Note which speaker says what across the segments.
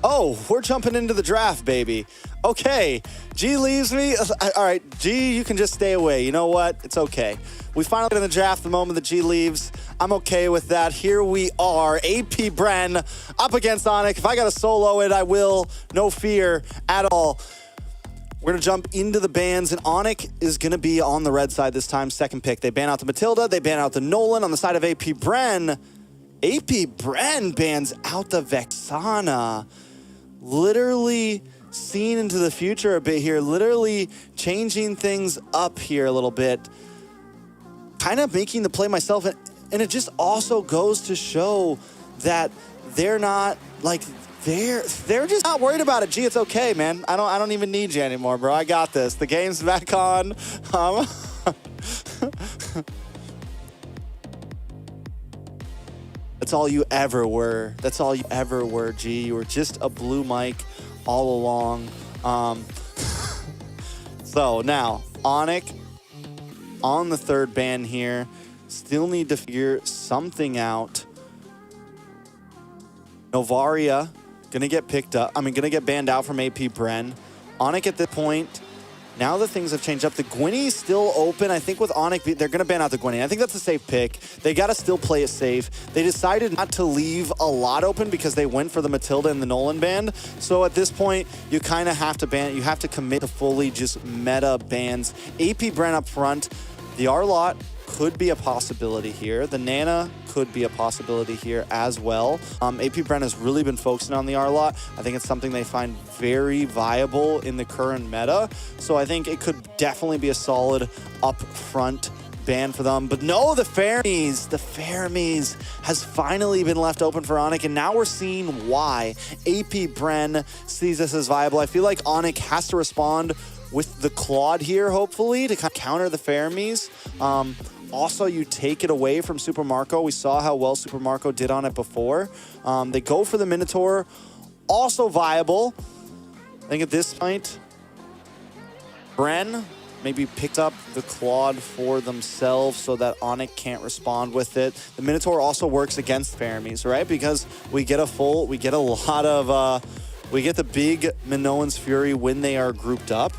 Speaker 1: Oh, we're jumping into the draft, baby. Okay, G leaves me. All right, G, you can just stay away. You know what? It's okay. We finally get in the draft the moment that G leaves. I'm okay with that. Here we are, AP BREN up against ONIC. If I got to solo it, I will. No fear at all. We're going to jump into the bans, and ONIC is going to be on the red side this time, second pick. They ban out the Matilda. They ban out the Nolan on the side of AP BREN. AP BREN bans out the Vexana. Literally seeing into the future a bit here, literally changing things up here a little bit, kind of making the play myself. And it just also goes to show that they're not like, they're just not worried about it. Gee, it's okay, man. I don't even need you anymore, bro. I got this. The game's back on. That's all you ever were. That's all you ever were, G. You were just a blue mic all along. So now, ONIC on the third ban here. Still need to figure something out. Novaria gonna get picked up. Gonna get banned out from AP BREN. ONIC at this point, now that things have changed up, the Gwynny's still open. I think with ONIC, they're gonna ban out the Gwynny. I think that's a safe pick. They gotta still play it safe. They decided not to leave a lot open because they went for the Matilda and the Nolan ban. So at this point, you kind of have to ban it. You have to commit to fully just meta bans. AP BREN up front. The R-Lot could be a possibility here. The Nana could be a possibility here as well. AP BREN has really been focusing on the R-Lot. I think it's something they find very viable in the current meta. So I think it could definitely be a solid up front ban for them. But no, the Fermies has finally been left open for ONIC, and now we're seeing why AP BREN sees this as viable. I feel like ONIC has to respond with the Claude here, hopefully, to kind of counter the Fermies. Also, you take it away from Super Marco. We saw how well Super Marco did on it before. They go for the Minotaur, also viable. I think at this point, BREN maybe picked up the Claude for themselves so that ONIC can't respond with it. The Minotaur also works against Fermies, right? Because we get the big Minoan's Fury when they are grouped up.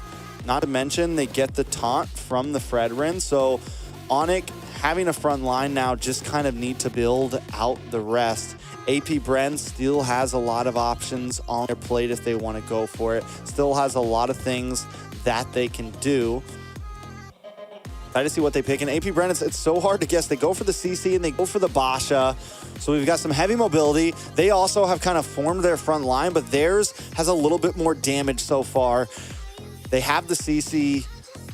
Speaker 1: Not to mention, they get the taunt from the Fredrin. So ONIC having a front line now just kind of need to build out the rest. AP BREN still has a lot of options on their plate if they want to go for it. Still has a lot of things that they can do. Try to see what they pick. And AP BREN, it's so hard to guess. They go for the CC and they go for the Basha. So we've got some heavy mobility. They also have kind of formed their front line, but theirs has a little bit more damage so far. They have the CC.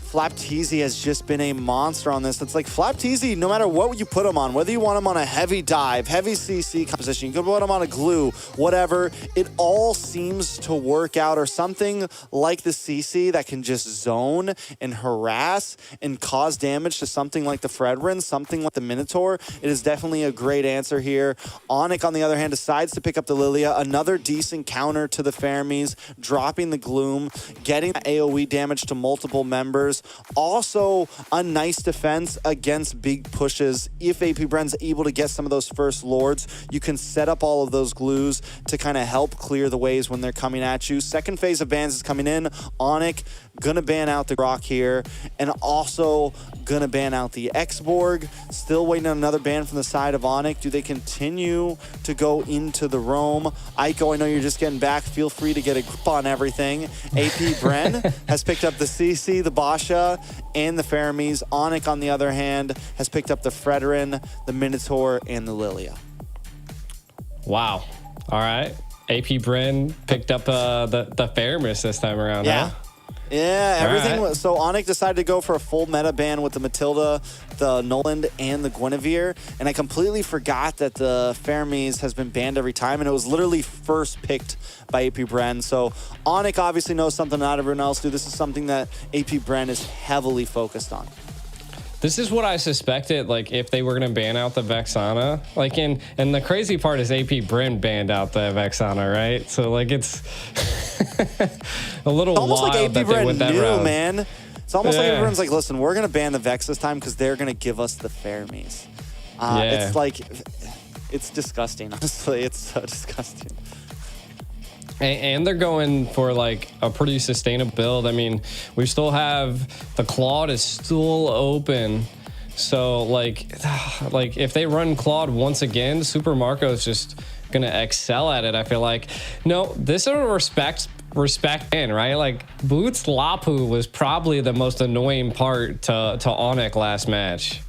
Speaker 1: Flapteezy has just been a monster on this. It's like Flapteezy, no matter what you put him on, whether you want him on a heavy dive, heavy CC composition, you could put him on a glue, whatever, it all seems to work out, or something like the CC that can just zone and harass and cause damage to something like the Fredrin, something like the Minotaur. It is definitely a great answer here. ONIC, on the other hand, decides to pick up the Lilia, another decent counter to the Fermies, dropping the Gloom, getting AoE damage to multiple members. Also, a nice defense against big pushes. If AP BREN's able to get some of those first Lords, you can set up all of those glues to kind of help clear the ways when they're coming at you. Second phase of bans is coming in. ONIC gonna ban out the Grok here, and also gonna ban out the X-Borg. Still waiting on another ban from the side of ONIC. Do they continue to go into the Roam? Aiko, I know you're just getting back. Feel free to get a grip on everything. AP BREN has picked up the CC, the Basha, and the Fermies. ONIC, on the other hand, has picked up the Fredrin, the Minotaur, and the Lilia.
Speaker 2: Wow. All right. AP BREN picked up the Fermis this time around,
Speaker 1: yeah.
Speaker 2: Huh?
Speaker 1: Yeah, everything.
Speaker 2: Right.
Speaker 1: So ONIC decided to go for a full meta ban with the Matilda, the Noland, and the Guinevere. And I completely forgot that the Fermies has been banned every time, and it was literally first picked by AP BREN. So ONIC obviously knows something not everyone else do. This is something that AP BREN is heavily focused on.
Speaker 2: This is what I suspected, like, if they were going to ban out the Vexana. Like, and the crazy part is AP BREN banned out the Vexana, right? So, like, it's a little wild
Speaker 1: like AP
Speaker 2: that they went that
Speaker 1: knew,
Speaker 2: route.
Speaker 1: man. It's almost like AP BREN's like, listen, we're going to ban the Vex this time because they're going to give us the Fermies. It's like, it's disgusting, honestly. It's so disgusting.
Speaker 2: And they're going for like a pretty sustainable build. I mean, we still have the Claude is still open. So like if they run Claude once again, Super Marco is just gonna excel at it. I feel like no, this is a respect in, right? Like Boots Lapu was probably the most annoying part to ONIC last match.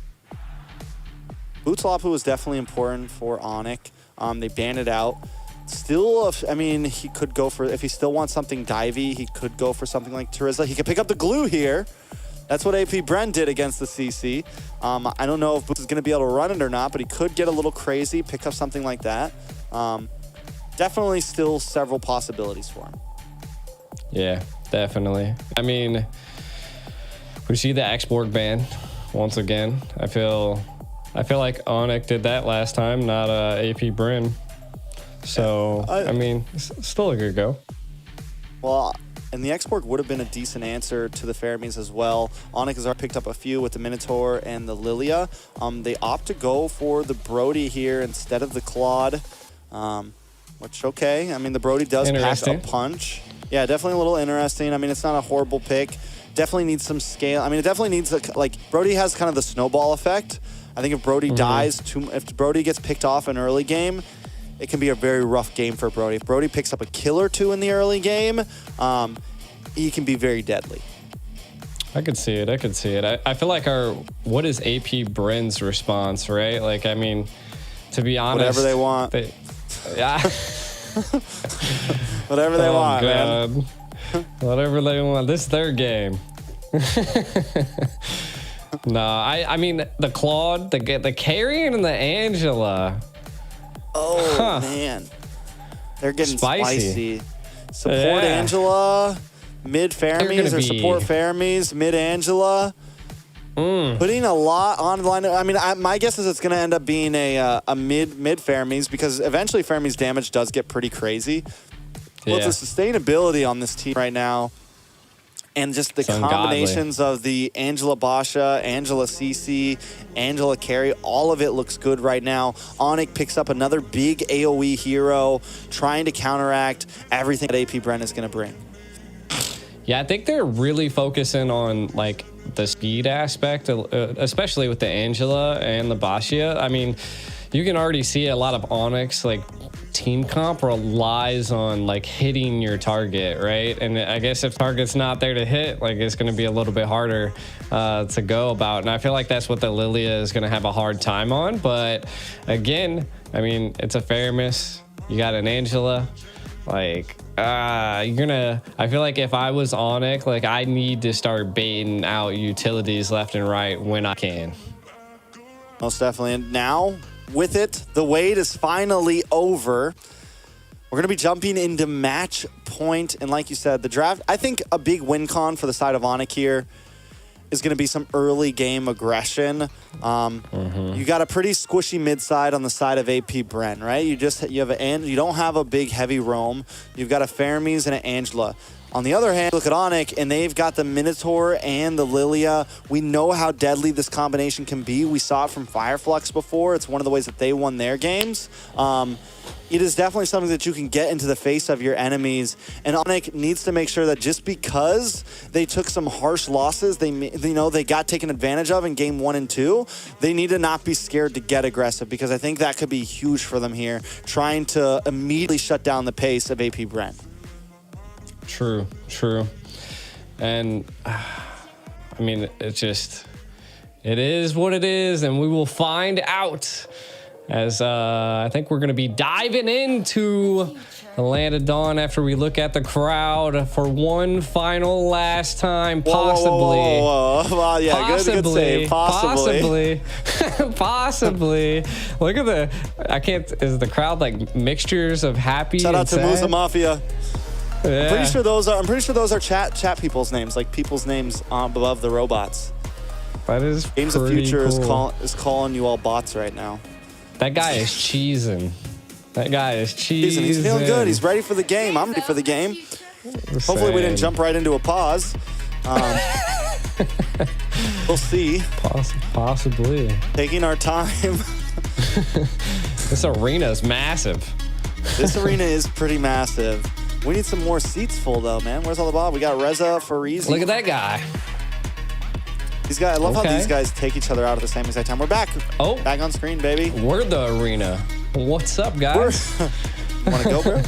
Speaker 1: Boots Lapu was definitely important for ONIC. They banned it out. Still, I mean, he could go for, if he still wants something divey, he could go for something like Terizla. He could pick up the glue here. That's what AP BREN did against the CC. I don't know if Boots is going to be able to run it or not, but he could get a little crazy, pick up something like that. Definitely still several possibilities for him.
Speaker 2: Yeah, definitely. I mean, we see the export ban once again. I feel like ONIC did that last time, not AP BREN. So, I mean, still a good go.
Speaker 1: Well, and the export would have been a decent answer to the Fermies as well. ONIC has already picked up a few with the Minotaur and the Lilia. They opt to go for the Brody here instead of the Claude, which, okay. I mean, the Brody does pack a punch. Yeah, definitely a little interesting. I mean, it's not a horrible pick. Definitely needs some scale. I mean, it definitely needs, like, Brody has kind of the snowball effect. I think if Brody dies, if Brody gets picked off in early game, it can be a very rough game for Brody. If Brody picks up a kill or two in the early game, he can be very deadly.
Speaker 2: I could see it. I feel like what is AP BREN's response, right? Like, I mean, to be honest,
Speaker 1: whatever they want.
Speaker 2: Yeah.
Speaker 1: Whatever they want,
Speaker 2: God.
Speaker 1: man.
Speaker 2: Whatever they want. This is their game. No, I mean, the Claude, the Carrion and the Angela.
Speaker 1: Oh, man. They're getting spicy. Support Angela, mid Fermies, or support Fermies, mid Angela. Putting a lot on the line. I mean, my guess is it's going to end up being a mid Fermies, because eventually Fermies damage does get pretty crazy. Well, the sustainability on this team right now, and just the combinations of the Angela Basha, Angela CC, Angela Carry, all of it looks good right now. ONIC picks up another big AoE hero, trying to counteract everything that AP BREN is going to bring.
Speaker 2: Yeah, I think they're really focusing on like the speed aspect, especially with the Angela and the Basha. I mean, you can already see a lot of ONIC's like team comp relies on like hitting your target, right? And I guess if target's not there to hit, like it's going to be a little bit harder to go about. And I feel like that's what the Lilia is going to have a hard time on. But again, I mean, it's a fair miss. You got an Angela, like I feel like if I was ONIC, like I need to start baiting out utilities left and right when I can.
Speaker 1: Most definitely. And now, with it, the wait is finally over. We're going to be jumping into match point. And like you said, the draft, I think a big win con for the side of ONIC here is going to be some early game aggression. You got a pretty squishy mid side on the side of AP BREN, right? You don't have a big heavy roam. You've got a Fermies and an Angela. On the other hand, look at ONIC, and they've got the Minotaur and the Lilia. We know how deadly this combination can be. We saw it from Fireflux before. It's one of the ways that they won their games. It is definitely something that you can get into the face of your enemies, and ONIC needs to make sure that just because they took some harsh losses, they got taken advantage of in game 1 and 2, they need to not be scared to get aggressive, because I think that could be huge for them here, trying to immediately shut down the pace of AP BREN.
Speaker 2: True. And I mean, it is what it is, and we will find out as I think we're going to be diving into the Land of Dawn after we look at the crowd for one final last time, possibly.
Speaker 1: Whoa. Well, yeah,
Speaker 2: possibly,
Speaker 1: good save. Possibly.
Speaker 2: Possibly. Look at is the crowd like mixtures of happy
Speaker 1: Shout out
Speaker 2: and
Speaker 1: to
Speaker 2: sad?
Speaker 1: Musa Mafia.
Speaker 2: Yeah.
Speaker 1: I'm pretty sure those are chat people's names, like people's names above the robots.
Speaker 2: That is
Speaker 1: Games of Future
Speaker 2: cool.
Speaker 1: is calling you all bots right now.
Speaker 2: That guy is cheesing.
Speaker 1: He's feeling good. He's ready for the game. I'm ready for the game. Hopefully we didn't jump right into a pause. We'll see.
Speaker 2: Possibly.
Speaker 1: Taking our time.
Speaker 2: This arena is massive.
Speaker 1: This arena is pretty massive. We need some more seats full, though, man. Where's all the Bob? We got Reza, Farizi.
Speaker 2: Look at that guy.
Speaker 1: These guys, I love how these guys take each other out at the same exact time. We're back.
Speaker 2: Oh.
Speaker 1: Back on screen, baby.
Speaker 2: We're the arena. What's up, guys?
Speaker 1: Want to go, bro?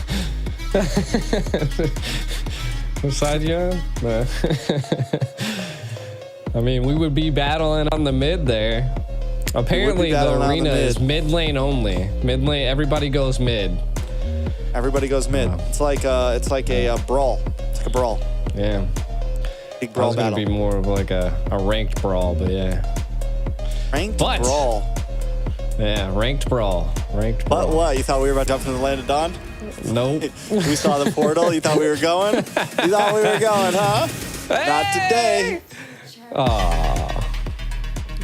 Speaker 2: What side you on? No. I mean, we would be battling on the mid there. Apparently, the arena is mid lane only. Mid lane, everybody goes mid.
Speaker 1: Everybody goes mid. Wow. It's like a brawl. It's like a brawl.
Speaker 2: Yeah.
Speaker 1: Big brawl battle.
Speaker 2: It's gonna be more of like a ranked brawl, but yeah.
Speaker 1: Ranked brawl.
Speaker 2: Yeah, ranked brawl. Ranked brawl.
Speaker 1: But what? You thought we were about to jump into the land of dawn?
Speaker 2: Nope.
Speaker 1: We saw the portal. You thought we were going? You thought we were going, huh? Hey! Not today.
Speaker 2: Aw.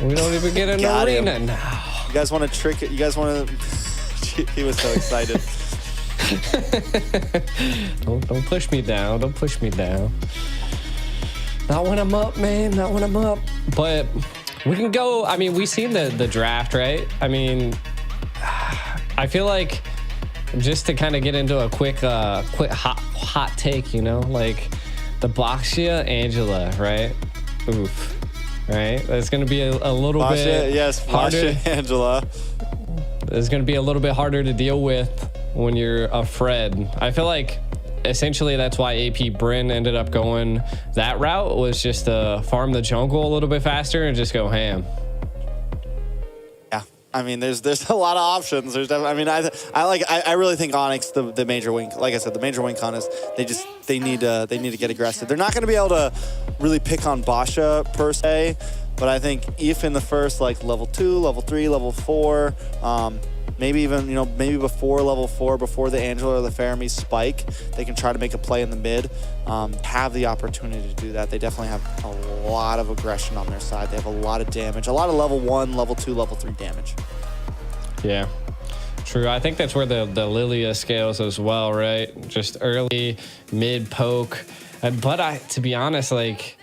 Speaker 2: We don't even get an arena now.
Speaker 1: You guys want to trick it? You guys want to... He was so excited.
Speaker 2: Don't push me down. Don't push me down. Not when I'm up, man. Not when I'm up. But we can go. I mean, we've seen the draft, right? I mean, I feel like just to kind of get into a quick hot take, you know, like the Boxia Angela, right? Oof. Right? That's going to be a little bit harder.
Speaker 1: Angela.
Speaker 2: It's going to be a little bit harder to deal with when you're a Fred. I feel like essentially that's why AP BREN ended up going that route, was just to farm the jungle a little bit faster and just go ham.
Speaker 1: Yeah, I mean, there's a lot of options. There's definitely, I mean, I really think ONIC, the major win. Like I said, the major win con is they need to get aggressive. They're not going to be able to really pick on Basha per se, but I think if in the first like level 2, level 3, level 4. Maybe even, maybe before level 4, before the Angela or the Faramir spike, they can try to make a play in the mid, have the opportunity to do that. They definitely have a lot of aggression on their side. They have a lot of damage, a lot of level 1, level 2, level 3 damage.
Speaker 2: Yeah, true. I think that's where the Lilia scales as well, right? Just early, mid poke. But to be honest, like,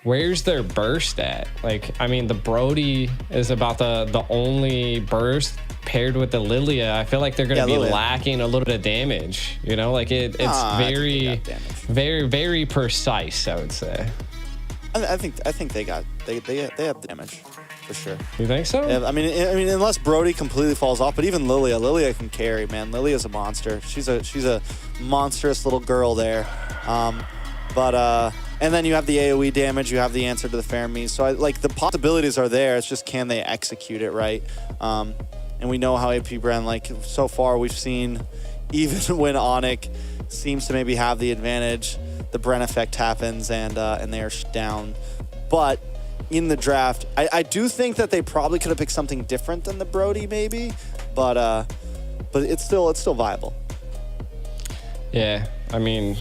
Speaker 2: where's their burst at? Like, I mean, the Brody is about the only burst paired with the Lilia. I feel like they're going to be lacking a little bit of damage. Like it's very, very precise, I would say.
Speaker 1: I think they have damage for sure.
Speaker 2: You think so?
Speaker 1: Yeah, I mean, unless Brody completely falls off, but even Lilia can carry, man. Lilia's a monster. She's a monstrous little girl there. And then you have the AoE damage, you have the answer to the Faramir. So the possibilities are there. It's just, can they execute it right? And we know how AP BREN, so far we've seen, even when ONIC seems to maybe have the advantage, the BREN effect happens and they are down. But in the draft, I do think that they probably could have picked something different than the Brody maybe, but it's still viable.
Speaker 2: Yeah, I mean,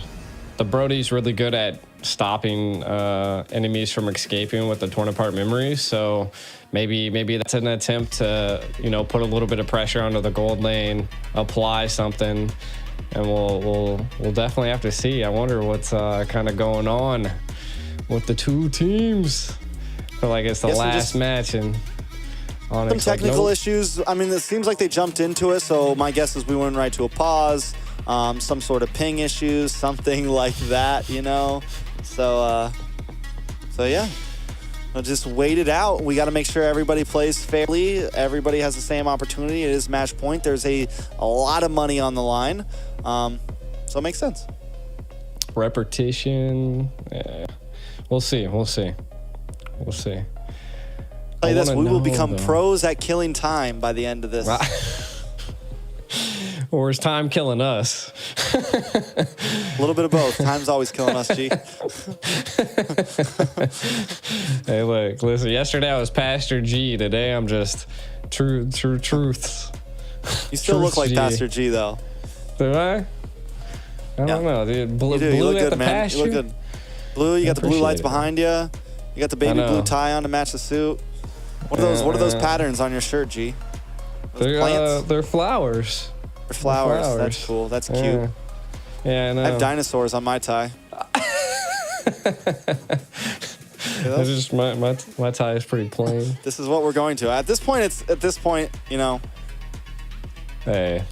Speaker 2: the Brody's really good at stopping enemies from escaping with the torn apart memories, so maybe that's an attempt to put a little bit of pressure onto the gold lane, apply something, and we'll definitely have to see. I wonder what's kind of going on with the two teams. I feel like it's the last match, and
Speaker 1: some technical issues. I mean, it seems like they jumped into it, so my guess is we went right to a pause. Some sort of ping issues, something like that, So yeah, we'll just wait it out. We got to make sure everybody plays fairly. Everybody has the same opportunity. It is match point. There's a lot of money on the line, so it makes sense.
Speaker 2: Repetition. Yeah. We'll see. Tell
Speaker 1: you this, we will become pros at killing time by the end of this.
Speaker 2: Or is time killing us?
Speaker 1: A little bit of both. Time's always killing us, G.
Speaker 2: Hey, look, listen, yesterday I was Pastor G. Today I'm just true truths.
Speaker 1: You still look like G. Pastor G, though.
Speaker 2: Do I? I don't know, dude. Blue
Speaker 1: you look
Speaker 2: at
Speaker 1: good,
Speaker 2: the
Speaker 1: man.
Speaker 2: pasture?
Speaker 1: You look good. Blue, you got the blue lights behind you. You got the baby blue tie on to match the suit. What are those patterns on your shirt, G?
Speaker 2: They're flowers.
Speaker 1: They're flowers. That's cool. That's cute.
Speaker 2: Yeah, I know.
Speaker 1: I have dinosaurs on my tie.
Speaker 2: That's just my tie is pretty plain.
Speaker 1: This is what we're going to. At this point, Hey.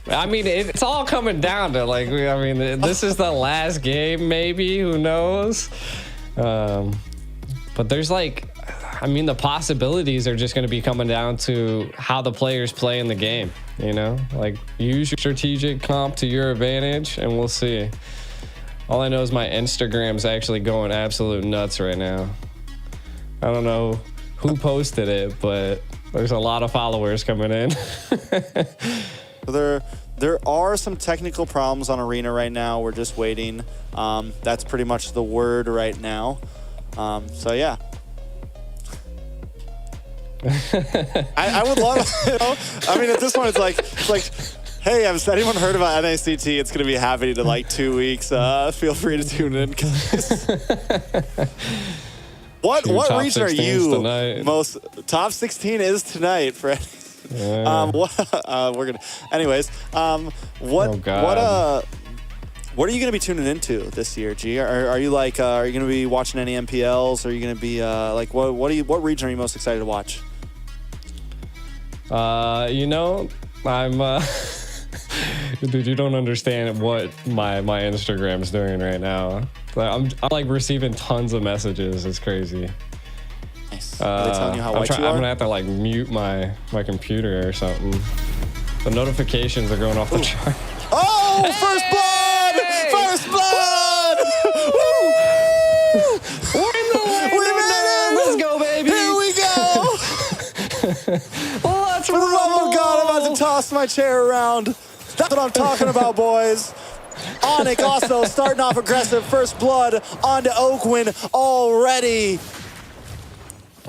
Speaker 2: I mean, it's all coming down to like, I mean, this is the last game, maybe, who knows? But there's like, I mean, the possibilities are just going to be coming down to how the players play in the game, you know? Like, use your strategic comp to your advantage, and we'll see. All I know is my Instagram's actually going absolute nuts right now. I don't know who posted it, but there's a lot of followers coming in.
Speaker 1: There are some technical problems on Arena right now. We're just waiting. That's pretty much the word right now. So yeah. I would love, you know, I mean, at this point, it's like, hey, has anyone heard about NACT? It's going to be happening in like 2 weeks. Feel free to tune in. What region are you tonight. Most? Top 16 is tonight, Fred.
Speaker 2: Yeah.
Speaker 1: We're gonna. Anyways, what are you gonna be tuning into this year, G? Are you like are you gonna be watching any MPLs? Are you gonna be like what region are you most excited to watch?
Speaker 2: You know, I'm dude, you don't understand what my Instagram's doing right now. I'm like receiving tons of messages. It's crazy.
Speaker 1: Nice. Are they telling you how white you are?
Speaker 2: I'm gonna have to like mute my computer or something. The notifications are going off the chart.
Speaker 1: Oh, hey! First blood! First blood! Woo!
Speaker 2: We're in the land. Let's go, baby.
Speaker 1: Here we go.
Speaker 2: Let's
Speaker 1: For the love of God, I'm about to toss my chair around. That's what I'm talking about, boys. ONIC also starting off aggressive. First blood onto Oakwin already.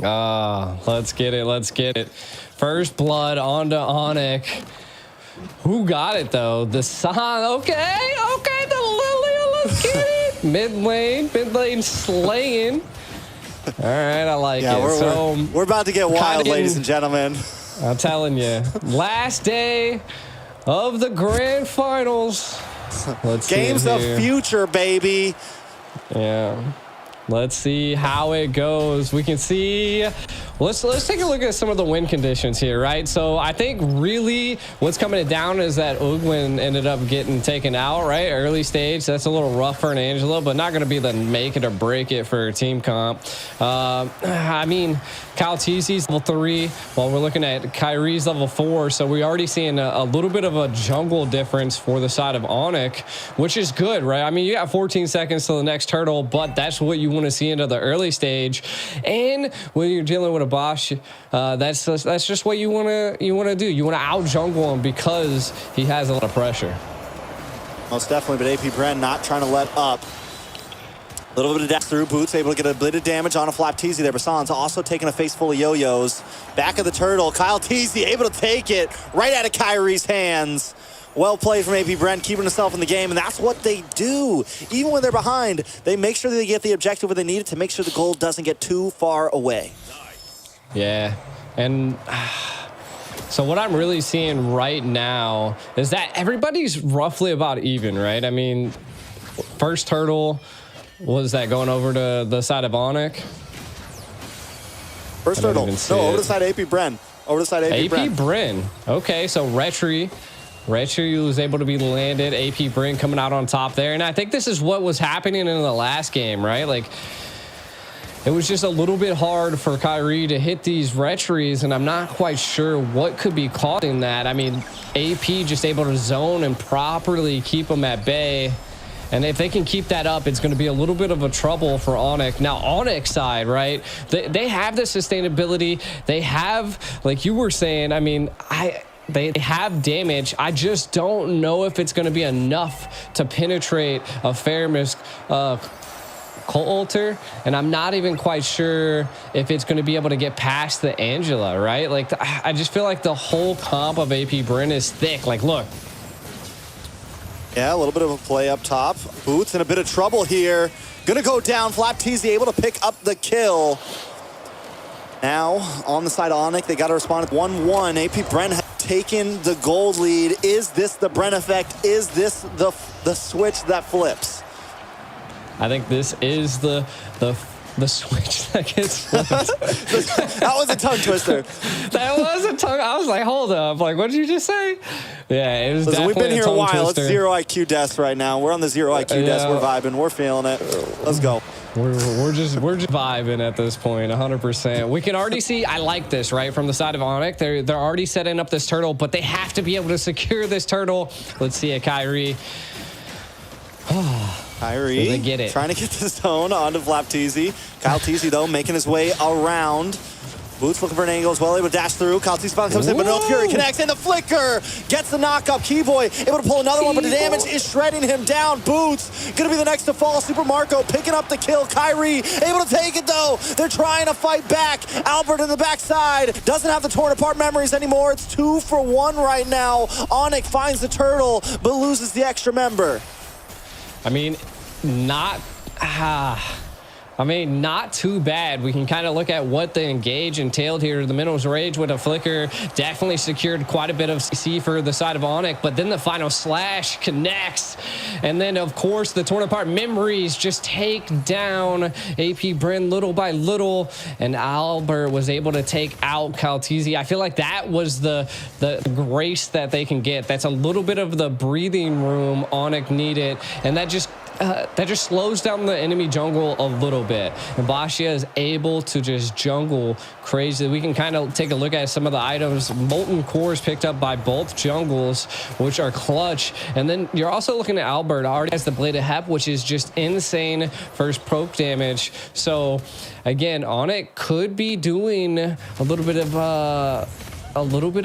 Speaker 2: Let's get it. Let's get it. First blood onto ONIC. Who got it, though? The San. Okay, the Lilia. Let's get it. Mid lane slaying. All right, I like it.
Speaker 1: We're about to get wild, ladies and gentlemen.
Speaker 2: I'm telling you. Last day of the grand finals. Let's
Speaker 1: Games of future, baby.
Speaker 2: Yeah. Let's see how it goes. We can see. Let's take a look at some of the win conditions here, right? So I think really what's coming down is that Ugwin ended up getting taken out, right? Early stage. That's a little rough for an Angela, but not going to be the make it or break it for team comp. I mean, Kyle Teesy's level 3, while we're looking at Kyrie's level 4. So we're already seeing a little bit of a jungle difference for the side of ONIC, which is good, right? I mean, you got 14 seconds to the next turtle, but that's what you want to see into the early stage. And when you're dealing with a Bosch, that's just what you want to do. You want to out jungle him because he has a lot of pressure.
Speaker 1: Most definitely, but AP BREN not trying to let up. A little bit of dash through. Boots able to get a bit of damage on a Flap Teasy there. Basan's also taking a face full of yo-yos. Back of the turtle. Kyle Teasy able to take it right out of Kyrie's hands. Well played from AP BREN, keeping himself in the game, and that's what they do. Even when they're behind, they make sure that they get the objective where they need it to make sure the goal doesn't get too far away.
Speaker 2: Yeah, and so what I'm really seeing right now is that everybody's roughly about even, right? I mean, first turtle, was that going over to the side of ONIC?
Speaker 1: First turtle, no, over the side of AP BREN. Over the side of AP BREN.
Speaker 2: AP BREN, okay, so Retri was able to be landed. AP BREN coming out on top there. And I think this is what was happening in the last game, right? Like, it was just a little bit hard for Kyrie to hit these retries, and I'm not quite sure what could be causing that. I mean, AP just able to zone and properly keep them at bay. And if they can keep that up, it's going to be a little bit of a trouble for ONIC. Now, ONIC side, right? They have the sustainability. They have, like you were saying, I mean, they have damage. I just don't know if it's going to be enough to penetrate a Fairmisk Coulter, and I'm not even quite sure if it's going to be able to get past the Angela, right? Like, I just feel like the whole comp of AP BREN is thick. Like, look.
Speaker 1: Yeah, a little bit of a play up top. Boots in a bit of trouble here. Gonna go down. Flap Teasy able to pick up the kill. Now, on the side of ONIC, they got to respond 1-1. AP BREN has taken the gold lead. Is this the BREN effect? Is this the switch that flips?
Speaker 2: I think this is the the switch that gets flipped.
Speaker 1: That was a tongue twister.
Speaker 2: That was a tongue. I was like, hold up. Like, what did you just say? Yeah, it was
Speaker 1: Listen,
Speaker 2: definitely
Speaker 1: we've been here a while.
Speaker 2: twister.
Speaker 1: It's zero IQ desk right now. We're on the zero IQ desk. We're vibing. We're feeling it. Let's go.
Speaker 2: We're just vibing at this point, 100%. We can already see. I like this right from the side of ONIC. They're already setting up this turtle, but they have to be able to secure this turtle. Let's see it, Kyrie.
Speaker 1: Kyrie
Speaker 2: they get it.
Speaker 1: Trying to get the zone onto Flapteezy. Kyle Teasy, though, making his way around. Boots looking for an angle as well, able to dash through. Kyle Teasy finally comes in, but no Fury connects, and the flicker gets the knock-up. Keyboy able to pull another one, but the damage is shredding him down. Boots gonna be the next to fall. Super Marco picking up the kill. Kyrie able to take it, though. They're trying to fight back. Albert in the backside doesn't have the torn apart memories anymore. It's 2 for 1 right now. ONIC finds the turtle, but loses the extra member.
Speaker 2: I mean, not too bad. We can kind of look at what the engage entailed here. The Minerals Rage with a flicker definitely secured quite a bit of CC for the side of ONIC, but then the final slash connects. And then, of course, the torn apart memories just take down AP BREN little by little, and Albert was able to take out Kaltizi. I feel like that was the grace that they can get. That's a little bit of the breathing room ONIC needed, and that just slows down the enemy jungle a little bit. And Bashia is able to just jungle crazy. We can kind of take a look at some of the items. Molten Cores picked up by both jungles, which are clutch. And then you're also looking at Albert already has the Blade of Hep, which is just insane first poke damage. So again, ONIC could be doing a little bit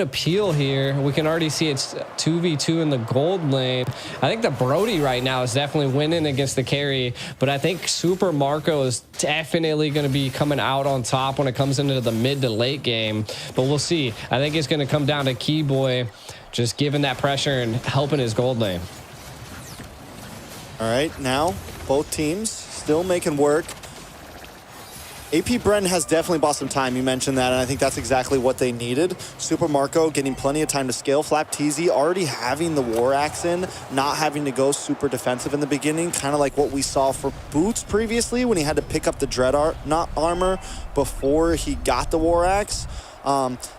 Speaker 2: of peel here. We can already see it's 2v2 in the gold lane. I think the Brody right now is definitely winning against the carry, but I think Super Marco is definitely going to be coming out on top when it comes into the mid to late game, but we'll see. I think it's going to come down to Keyboy just giving that pressure and helping his gold lane.
Speaker 1: All right, now both teams still making work. AP BREN has definitely bought some time. You mentioned that, and I think that's exactly what they needed. Super Marco getting plenty of time to scale. Flapteezy already having the War Axe in, not having to go super defensive in the beginning, kind of like what we saw for Boots previously when he had to pick up the Dread armor before he got the War Axe.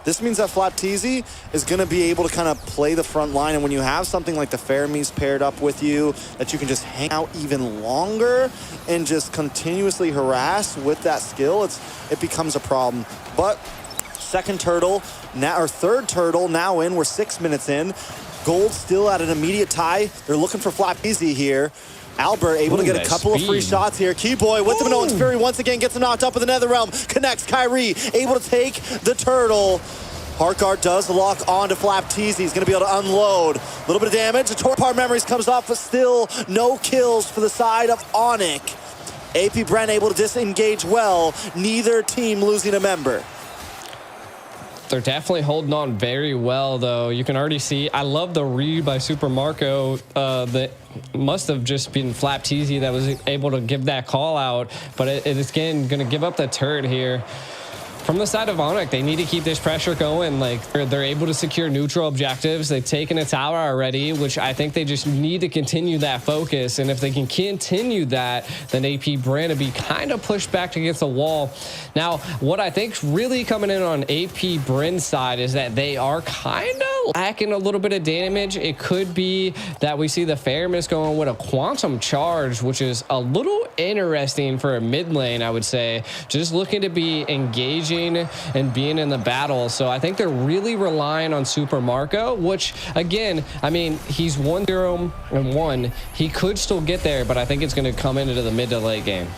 Speaker 1: This means that Flapteezy is going to be able to kind of play the front line, and when you have something like the Fermis paired up with you, that you can just hang out even longer and just continuously harass with that skill, it becomes a problem. But second turtle, now or third turtle now in, we're 6 minutes in. Gold still at an immediate tie. They're looking for Flapteezy here. Albert able to get a couple of free shots here. Keyboy with the Minoan's Fury once again gets him knocked up with the Netherrealm. Connects Kyrie, able to take the turtle. Heartguard does lock on to Flapteezy. He's going to be able to unload. A little bit of damage. The torn apart memories comes off, but still no kills for the side of ONIC. AP BREN able to disengage well. Neither team losing a member.
Speaker 2: They're definitely holding on very well, though. You can already see. I love the read by Super Marco. That must have just been Flapteezy that was able to give that call out, but it is again going to give up the turret here. From the side of ONIC, they need to keep this pressure going. Like they're able to secure neutral objectives. They've taken a tower already, which I think they just need to continue that focus. And if they can continue that, then AP BREN will be kind of pushed back against the wall. Now, what I think's really coming in on AP BREN's side is that they are kind of lacking a little bit of damage. It could be that we see the Fermis going with a quantum charge, which is a little interesting for a mid lane, I would say. Just looking to be engaging and being in the battle. So I think they're really relying on Super Marco, which again, I mean, he's 1-0-1. He could still get there, but I think it's going to come into the mid to late game.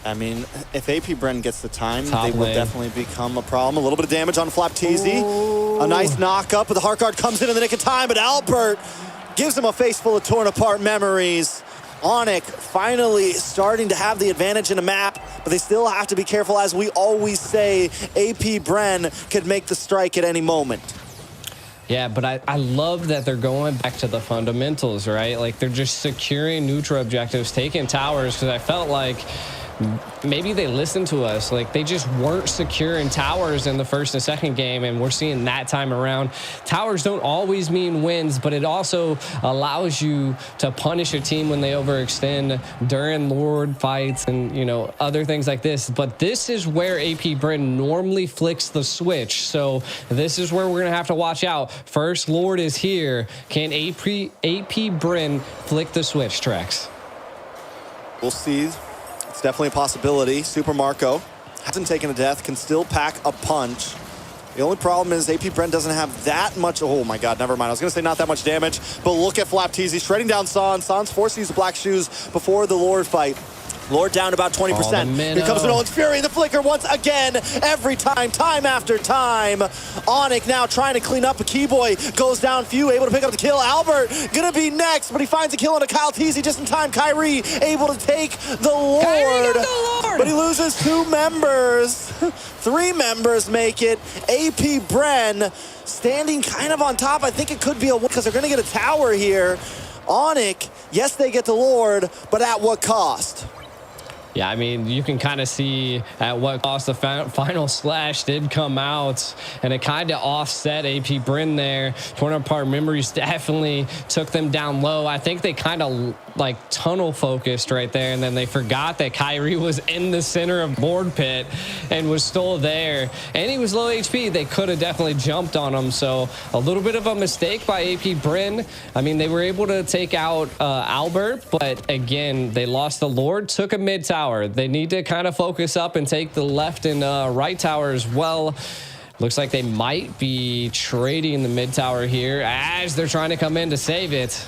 Speaker 1: I mean, if AP BREN gets the time, they will definitely become a problem. A little bit of damage on Flapteezy. A nice knock up, but the Heartguard comes in the nick of time, but Albert gives him a face full of torn apart memories. ONIC finally starting to have the advantage in a map, but they still have to be careful. As we always say, AP BREN could make the strike at any moment.
Speaker 2: Yeah, but I love that they're going back to the fundamentals, right? Like they're just securing neutral objectives, taking towers, because I felt like maybe they listened to us. Like, they just weren't secure in towers in the first and second game, and we're seeing that time around. Towers don't always mean wins, but it also allows you to punish a team when they overextend during Lord fights and, you know, other things like this. But this is where AP BREN normally flicks the switch. So this is where we're going to have to watch out. First Lord is here. Can AP BREN flick the switch, Trex?
Speaker 1: We'll see. It's definitely a possibility. Super Marco hasn't taken a death, can still pack a punch. The only problem is AP BREN doesn't have that much. Oh my God, never mind. I was going to say not that much damage, but look at Flapteasy shredding down Sans. Sans forced to use the black shoes before the Lord fight. Lord down about 20%. Here comes Minoan's Fury, the flicker once again, every time, time after time. ONIC now trying to clean up. A Keyboy goes down, Few able to pick up the kill. Albert gonna be next, but he finds a kill on a KaZan just in time. Kyrie able to take the Lord, but he loses 2 members. 3 members make it. AP BREN standing kind of on top. I think it could be a win because they're gonna get a tower here. ONIC, yes, they get the Lord, but at what cost?
Speaker 2: Yeah, I mean, you can kind of see at what cost the final slash did come out, and it kind of offset AP BREN there. Torn apart memories definitely took them down low. I think they kind of like tunnel focused right there, and then they forgot that Kyrie was in the center of board pit and was still there, and he was low HP. They could have definitely jumped on him. So a little bit of a mistake by AP BREN. I mean, they were able to take out Albert, but again, they lost the Lord, took a mid tower. They need to kind of focus up and take the left and right tower as well. Looks like they might be trading the mid tower here as they're trying to come in to save it.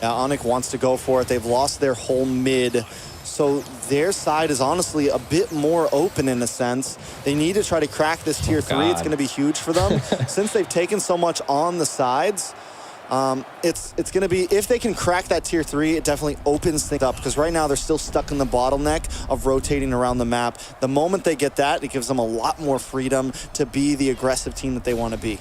Speaker 1: Yeah, ONIC wants to go for it. They've lost their whole mid, so their side is honestly a bit more open in a sense. They need to try to crack this tier 3. It's going to be huge for them. Since they've taken so much on the sides, it's going to be, if they can crack that tier 3, it definitely opens things up, because right now they're still stuck in the bottleneck of rotating around the map. The moment they get that, it gives them a lot more freedom to be the aggressive team that they want to be.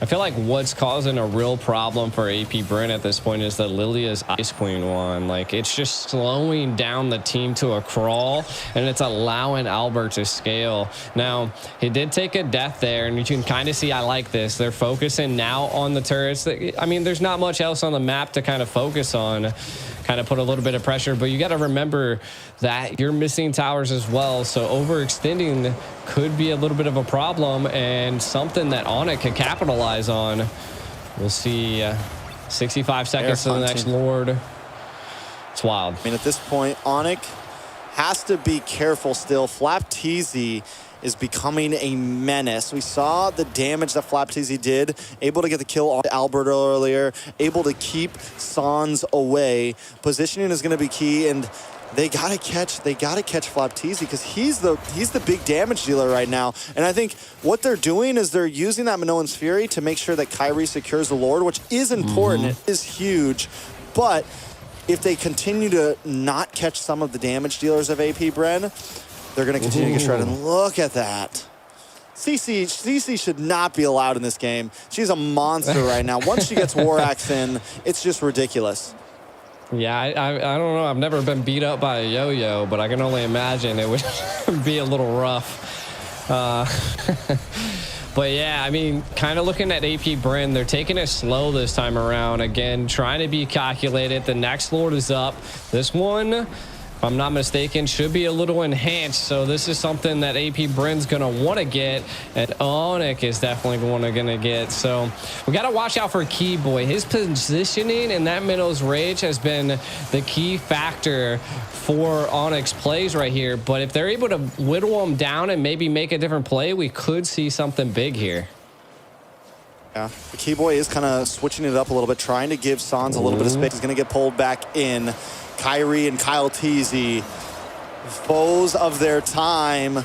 Speaker 2: I feel like what's causing a real problem for AP BREN at this point is that Lilia's Ice Queen one. Like, it's just slowing down the team to a crawl, and it's allowing Albert to scale. Now, he did take a death there, and you can kind of see I like this. They're focusing now on the turrets. I mean, there's not much else on the map to kind of focus on. Kind of put a little bit of pressure, but you got to remember that you're missing towers as well, so overextending could be a little bit of a problem and something that ONIC can capitalize on. We'll see. 65 seconds to the next Lord. It's wild.
Speaker 1: I mean, at this point, ONIC has to be careful still. Flapteasy is becoming a menace. We saw the damage that Flapteasy did, able to get the kill on Albert earlier, able to keep Sans away. Positioning is going to be key, and they gotta catch Flapteasy, because he's the big damage dealer right now. And I think what they're doing is they're using that Minoan's Fury to make sure that Kyrie secures the Lord, which is important. It is huge, but if they continue to not catch some of the damage dealers of AP BREN, they're going to continue to get shredded. And look at that. CC should not be allowed in this game. She's a monster right now. Once she gets War Axe in, it's just ridiculous.
Speaker 2: Yeah, I don't know. I've never been beat up by a yo-yo, but I can only imagine it would be a little rough. But yeah, I mean, kind of looking at AP BREN, they're taking it slow this time around. Again, trying to be calculated. The next Lord is up. This one, if I'm not mistaken, should be a little enhanced. So this is something that AP BREN's going to want to get, and ONIC is definitely going to get. So we got to watch out for Keyboy. His positioning in that Minnow's Rage has been the key factor for ONIC's plays right here. But if they're able to whittle him down and maybe make a different play, we could see something big here.
Speaker 1: Yeah, the Keyboy is kind of switching it up a little bit, trying to give Sans a little bit of space. He's going to get pulled back in. Kyrie and KaZan, foes of their time,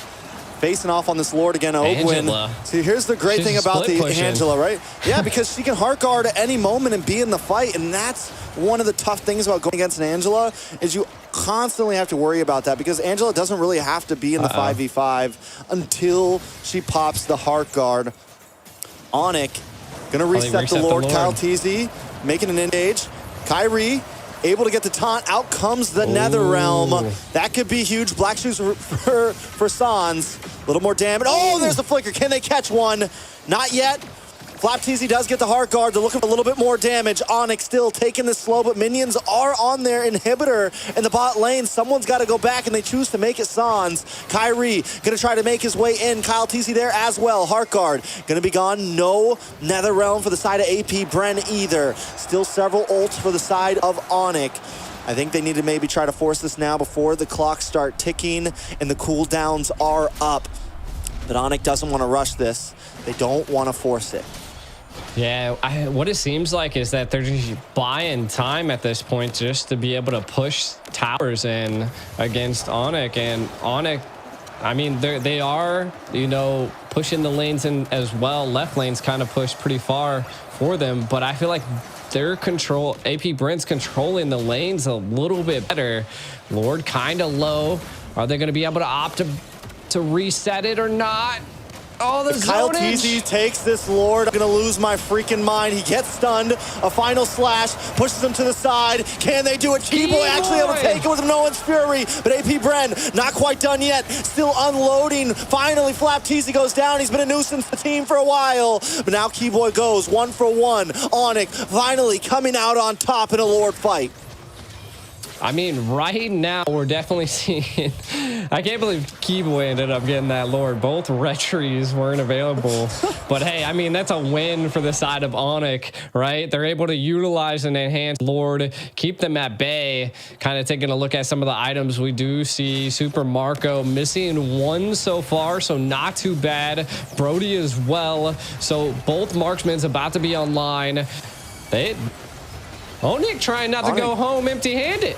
Speaker 1: facing off on this Lord again. Ogwin. See, here's the great thing about the Angela, right? Yeah, because she can heart guard at any moment and be in the fight, and that's one of the tough things about going against an Angela, is you constantly have to worry about that, because Angela doesn't really have to be in the 5v5 until she pops the heart guard. ONIC gonna reset the Lord. KaZan making an engage. Kyrie able to get the taunt. Out comes the Nether Realm. That could be huge. Black Shoes for Sans. A little more damage. Oh, there's the flicker. Can they catch one? Not yet. Flapteasy does get the heart guard. They're looking for a little bit more damage. ONIC still taking this slow, but minions are on their inhibitor in the bot lane. Someone's got to go back, and they choose to make it Sans. Kyrie going to try to make his way in. Kyle TC there as well. Heart guard going to be gone. No Nether Realm for the side of AP BREN either. Still several ults for the side of ONIC. I think they need to maybe try to force this now before the clocks start ticking and the cooldowns are up. But ONIC doesn't want to rush this. They don't want to force it.
Speaker 2: Yeah, what it seems like is that they're just buying time at this point just to be able to push towers in against ONIC. And ONIC, I mean, they are, you know, pushing the lanes in as well. Left lane's kind of pushed pretty far for them, but I feel like their control, AP BREN's controlling the lanes a little bit better. Lord kind of low. Are they going to be able to opt to reset it or not? Oh, the
Speaker 1: Kyle TC takes this Lord. I'm going to lose my freaking mind. He gets stunned. A final slash. Pushes him to the side. Can they do it? Keyboy actually able to take it with No One's Fury. But AP BREN not quite done yet. Still unloading. Finally, Flapteasy goes down. He's been a nuisance to the team for a while. But now Keyboy goes 1 for 1. ONIC finally coming out on top in a Lord fight.
Speaker 2: I mean, right now, we're definitely seeing... I can't believe Keyboy ended up getting that Lord. Both retries weren't available. But hey, I mean, that's a win for the side of ONIC, right? They're able to utilize an enhanced Lord, keep them at bay. Kind of taking a look at some of the items we do see. Super Marco missing 1 so far, so not too bad. Brody as well. So both marksmen's about to be online. ONIC trying not to go home empty-handed.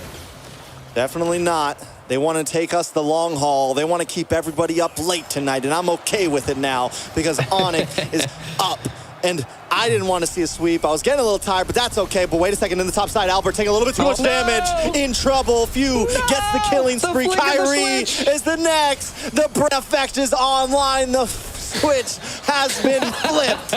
Speaker 1: Definitely not. They want to take us the long haul. They want to keep everybody up late tonight, and I'm okay with it now because ONIC is up. And I didn't want to see a sweep. I was getting a little tired, but that's okay. But wait a second, in the top side, Albert taking a little bit too much damage. In trouble. Few gets the killing spree. Kyrie is the next. The BREN effect is online. The switch has been flipped.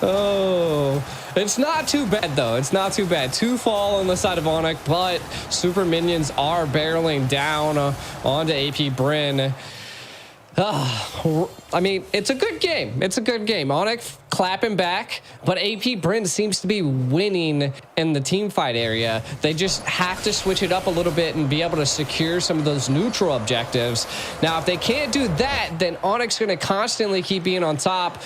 Speaker 2: Oh, it's not too bad, though. It's not too bad. 2 fall on the side of ONIC, but super minions are barreling down onto AP BREN. I mean, it's a good game. It's a good game. ONIC clapping back, but AP BREN seems to be winning in the team fight area. They just have to switch it up a little bit and be able to secure some of those neutral objectives. Now, if they can't do that, then ONIC's going to constantly keep being on top.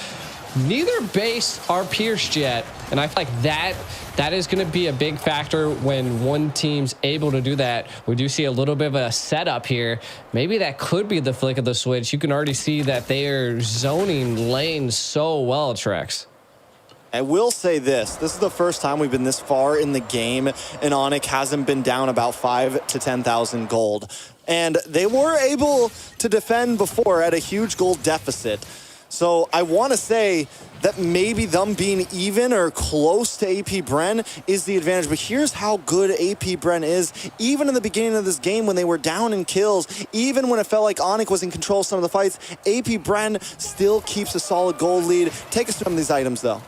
Speaker 2: Neither base are pierced yet, and I feel like that is going to be a big factor when one team's able to do that. We do see a little bit of a setup here. Maybe that could be the flick of the switch. You can already see that they are zoning lanes so well, Trex.
Speaker 1: I will say this is the first time we've been this far in the game, and ONIC hasn't been down about 5,000 to 10,000 gold. And they were able to defend before at a huge gold deficit. So I want to say that maybe them being even or close to AP BREN is the advantage. But here's how good AP BREN is. Even in the beginning of this game when they were down in kills, even when it felt like ONIC was in control of some of the fights, AP BREN still keeps a solid gold lead. Take us through some of these items, though.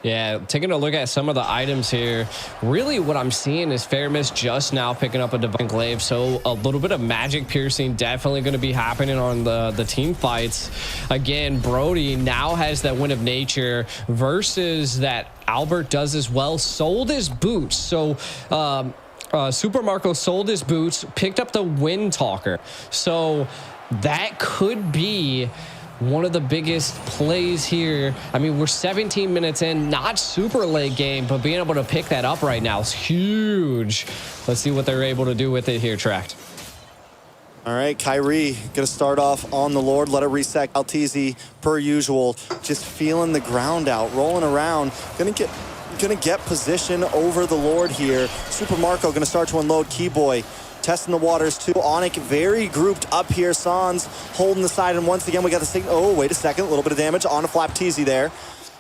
Speaker 2: Yeah, taking a look at some of the items here, really what I'm seeing is Fairmiss just now picking up a Divine Glaive, so a little bit of magic piercing definitely going to be happening on the team fights. Again, Brody now has that Wind of Nature versus that Albert does as well. Sold his boots, so Super Marco sold his boots, picked up the Wind Talker, so that could be one of the biggest plays here. I mean, we're 17 minutes in, not super late game, but being able to pick that up right now is huge. Let's see what they're able to do with it here, Tract.
Speaker 1: All right, Kyrie gonna start off on the Lord, let it reset. Altizi, per usual, just feeling the ground out, rolling around, gonna get position over the Lord here. Super Marco gonna start to unload. Keyboy testing the waters too. ONIC very grouped up here. Sans holding the side, and once again we got the signal. Oh, wait a second, a little bit of damage on a Flapteasy there.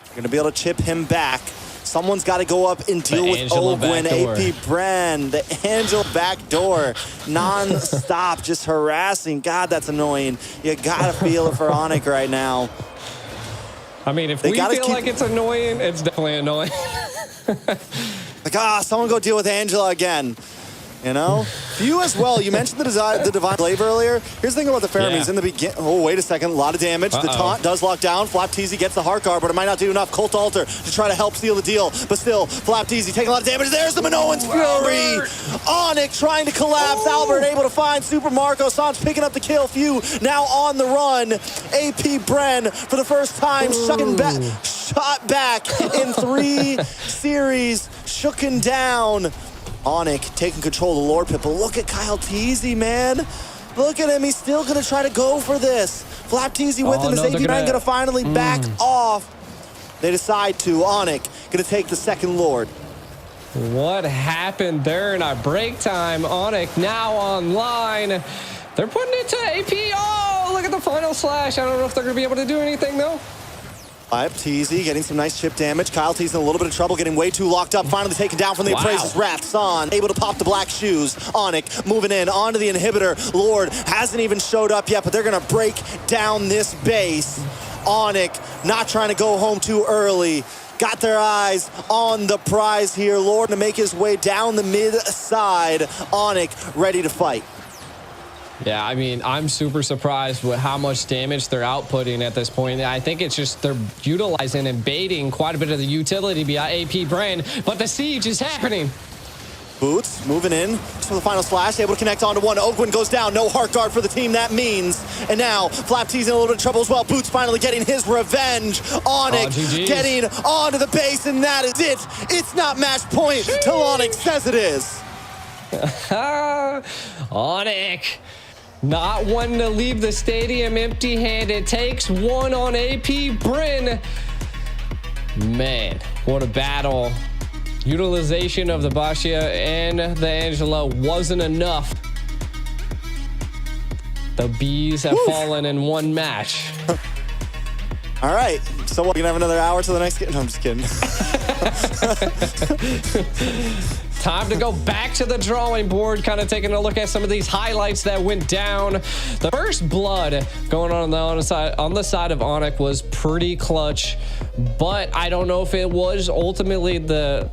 Speaker 1: We're gonna be able to chip him back. Someone's got to go up and deal with Ogwyn. AP BREN, the Angel backdoor, non-stop, just harassing. God, that's annoying. You gotta feel it for ONIC right now.
Speaker 2: I mean, if we feel like it's annoying, it's definitely annoying.
Speaker 1: Like, someone go deal with Angela again. You know? You as well. You mentioned the Divine Glaive earlier. Here's the thing about the Pheromones. In the beginning, oh, wait a second. A lot of damage. The taunt does lock down. Flapteezy gets the heart guard, but it might not do enough. Cult Altar to try to help seal the deal. But still, Flapteezy taking a lot of damage. There's the Minoan's Fury. ONIC trying to collapse. Albert able to find Super Marco. Sans picking up the kill. Few now on the run. AP BREN for the first time shot back in 3 series. Shooken down. ONIC taking control of the Lord Pit, but look at Kyle Teasy, man. Look at him. He's still going to try to go for this. Flapteezy with him as AP BREN going to finally back off. They decide to. ONIC going to take the second Lord.
Speaker 2: What happened there in our break time? ONIC now online. They're putting it to AP. Oh, look at the final slash. I don't know if they're going to be able to do anything, though.
Speaker 1: Teasy getting some nice chip damage. Kyle Teasy in a little bit of trouble, getting way too locked up. Finally taken down from the Appraiser's Wrath. San able to pop the black shoes. ONIC moving in onto the inhibitor. Lord hasn't even showed up yet, but they're going to break down this base. ONIC not trying to go home too early. Got their eyes on the prize here. Lord to make his way down the mid side. ONIC ready to fight.
Speaker 2: Yeah, I mean, I'm super surprised with how much damage they're outputting at this point. I think it's just they're utilizing and baiting quite a bit of the utility via AP BREN, but the siege is happening.
Speaker 1: Boots moving in for the final slash, able to connect onto one. Ogwin goes down, no heart guard for the team, that means. And now Flapteezy in a little bit of trouble as well. Boots finally getting his revenge. ONIC getting onto the base, and that is it. It's not match point till ONIC says it is.
Speaker 2: ONIC. Not one to leave the stadium empty-handed. Takes one on AP BREN. Man, what a battle. Utilization of the Bashia and the Angela wasn't enough. The bees have fallen in one match.
Speaker 1: All right, so we're gonna have another hour till the next game. No, I'm just kidding.
Speaker 2: Time to go back to the drawing board, kind of taking a look at some of these highlights that went down. The first blood going on the side of ONIC was pretty clutch, but I don't know if it was ultimately the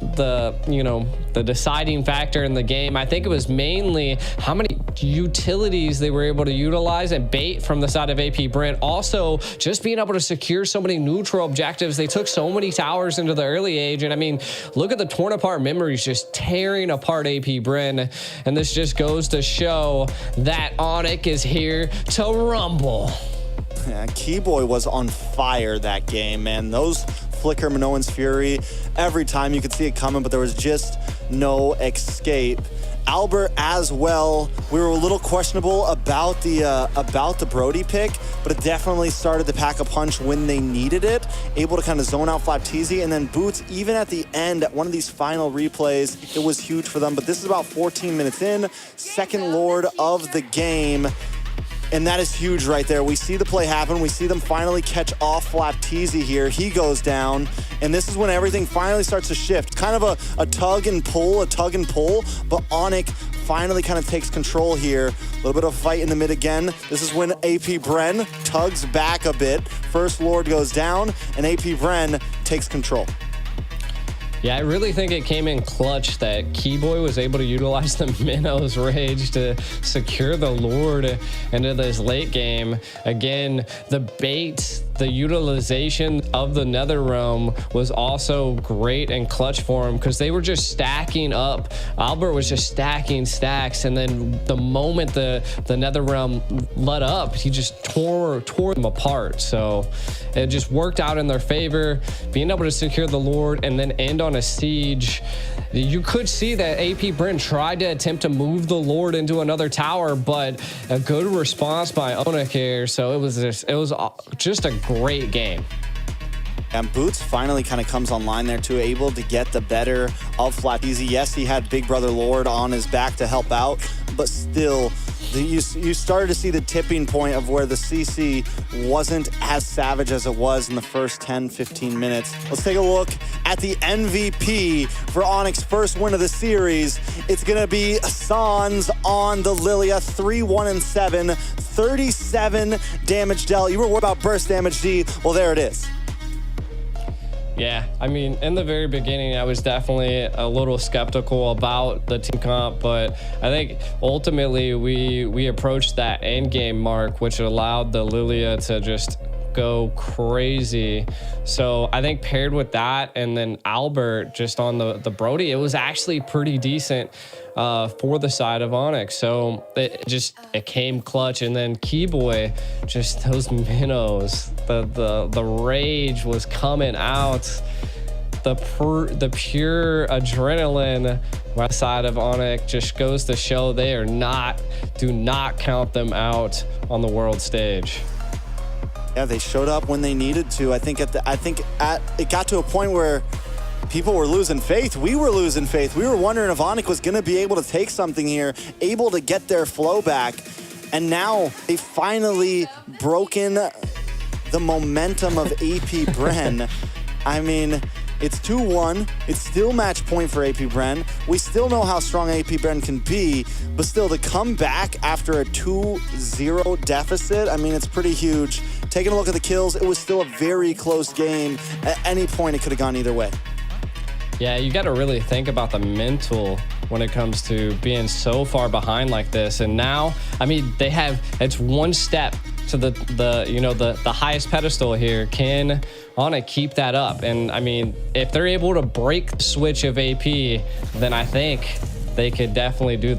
Speaker 2: deciding factor in the game. I think it was mainly how many utilities they were able to utilize and bait from the side of AP BREN. Also, just being able to secure so many neutral objectives. They took so many towers into the early age, and I mean, look at the torn apart memories just tearing apart AP BREN, and this just goes to show that ONIC is here to rumble.
Speaker 1: Yeah, Keyboy was on fire that game, man. Those flicker Minoan's Fury, every time you could see it coming, but there was just no escape. Albert as well. We were a little questionable about the Brody pick, but it definitely started to pack a punch when they needed it. Able to kind of zone out Flapteezy, and then Boots, even at the end, at one of these final replays, it was huge for them. But this is about 14 minutes in, second Lord of the game. And that is huge right there. We see the play happen. We see them finally catch off Flapteezy here. He goes down, and this is when everything finally starts to shift. Kind of a tug and pull, but ONIC finally kind of takes control here. A little bit of a fight in the mid again. This is when AP BREN tugs back a bit. First Lord goes down, and AP BREN takes control.
Speaker 2: Yeah, I really think it came in clutch that Keyboy was able to utilize the Minnow's Rage to secure the Lord into this late game. Again, the bait, the utilization of the Nether Realm was also great and clutch for him because they were just stacking up. Albert was just stacking stacks, and then the moment the Nether Realm let up, he just tore them apart. So it just worked out in their favor, being able to secure the Lord and then end on a siege. You could see that AP BREN tried to attempt to move the Lord into another tower, but a good response by ONIC here. So it was just a great game.
Speaker 1: And Boots finally kind of comes online there too, able to get the better of Flapteezy. Yes, he had Big Brother Lord on his back to help out, but still, you started to see the tipping point of where the CC wasn't as savage as it was in the first 10-15 minutes. Let's take a look at the MVP for ONIC's first win of the series. It's going to be Sans on the Lilia, 3-1-7, 37 damage dealt. You were worried about burst damage, D. Well, there it is.
Speaker 2: Yeah, I mean, in the very beginning, I was definitely a little skeptical about the team comp, but I think ultimately we approached that end game mark, which allowed the Lilia to just go crazy. So I think paired with that and then Albert just on the Brody, it was actually pretty decent for the side of ONIC. So it came clutch. And then Keyboy, just those minnows, the rage was coming out. The pure adrenaline by the side of ONIC just goes to show they are do not count them out on the world stage.
Speaker 1: Yeah, they showed up when they needed to. I think it got to a point where people were losing faith. We were losing faith. We were wondering if ONIC was going to be able to take something here, able to get their flow back. And now they finally broken the momentum of AP BREN. I mean, it's 2-1. It's still match point for AP BREN. We still know how strong AP BREN can be, but still to come back after a 2-0 deficit, I mean, it's pretty huge. Taking a look at the kills, it was still a very close game. At any point, it could have gone either way.
Speaker 2: Yeah, you got to really think about the mental when it comes to being so far behind like this. And now, I mean, it's one step to the highest pedestal here. Can ONIC keep that up? And I mean, if they're able to break the switch of AP, then I think they could definitely do this.